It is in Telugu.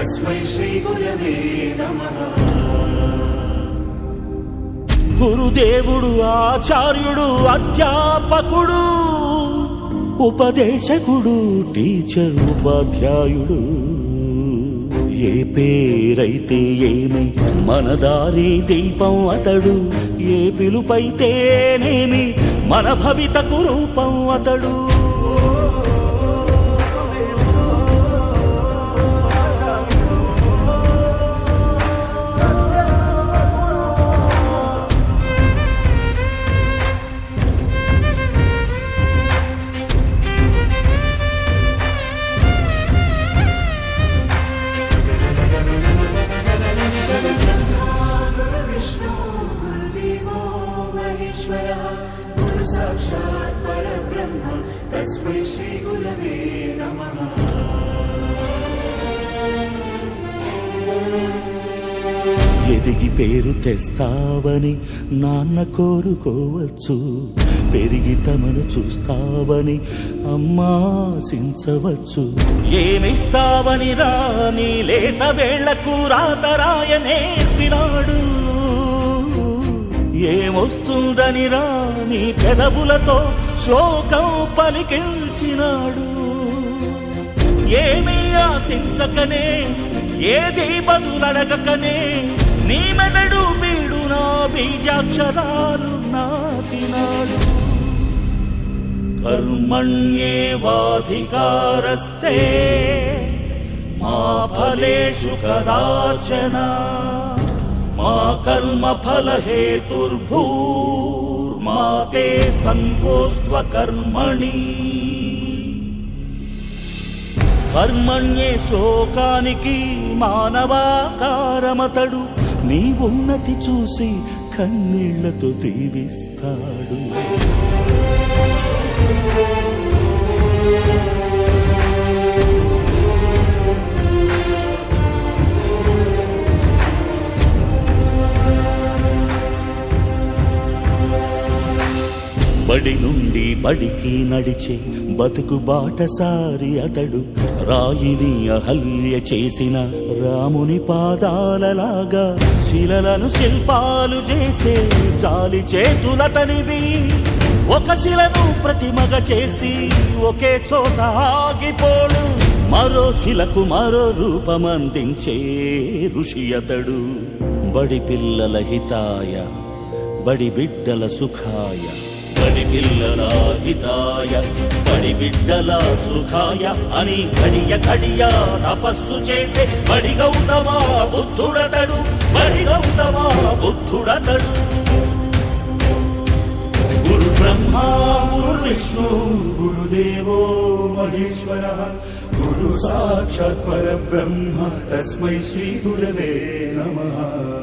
తస్మై శ్రీ గురవే నమః. గురుదేవుడు ఆచార్యుడు అధ్యాపకుడు ఉపదేశకుడు టీచర్ ఉపాధ్యాయుడు. ఏ పేరైతే ఏమి మన దారి దీపం అతడు. ఏ పిలుపైతేనేమి మన భవితకు రూపం అతడు. గురు సాక్షాత్ పరబ్రహ్మ తస్మై శ్రీ గురవే నమః. ఎదిగి పేరు తెస్తావని నాన్న కోరుకోవచ్చు. పెరిగి తమను చూస్తావని అమ్మాశించవచ్చు. ఏమిస్తావని రాని లేత వేళ్లకు రాతరాయ నేర్పినాడు. ఏమొస్తుందని రాని పెదవులతో శ్లోకం పలికించినాడు. ఏమీ ఆశించకనే ఏది బదులడగకనే నీ మెదడు బీడు నా బీజాక్షరాలు నాటినాడు. కర్మణ్యేవాధికారస్తే మా ఫలేషు కదాచన మా కర్మ ఫల హేతుర్భూర్మాతే సంకోస్త్వ కర్మణి. కర్మణ్యే శ్లోకానికి మానవాకారమతడు. నీ ఉన్నతి చూసి కన్నీళ్లతో దీవిస్తాడు. బడి నుండి బడికి నడిచే బతుకు బాటసారి అతడు. రాయిని అహల్య చేసిన రాముని పాదాలలాగా శిలలను శిల్పాలు చేసే జాలి చేతులతనివి. ఒక శిలను ప్రతిమగ చేసి ఒకే చోట ఆగిపోడు. మరో శిలకు మరో రూపమందించే ఋషి అతడు. బడి పిల్లల హితాయ బడి బిడ్డల సుఖాయ. బడి పిల్లల హితాయ బడి బిడ్డల సుఖాయ అని ఘడియ ఘడియ తపస్సు చేసే బడి గౌతమ బుద్ధుడతడు. బడి గౌతమ బుద్ధుడతడు. గురు బ్రహ్మ గురు విష్ణు గురుదేవో మహేశ్వరః. గురు సాక్షాత్ పరబ్రహ్మ తస్మై శ్రీ గురవే నమః.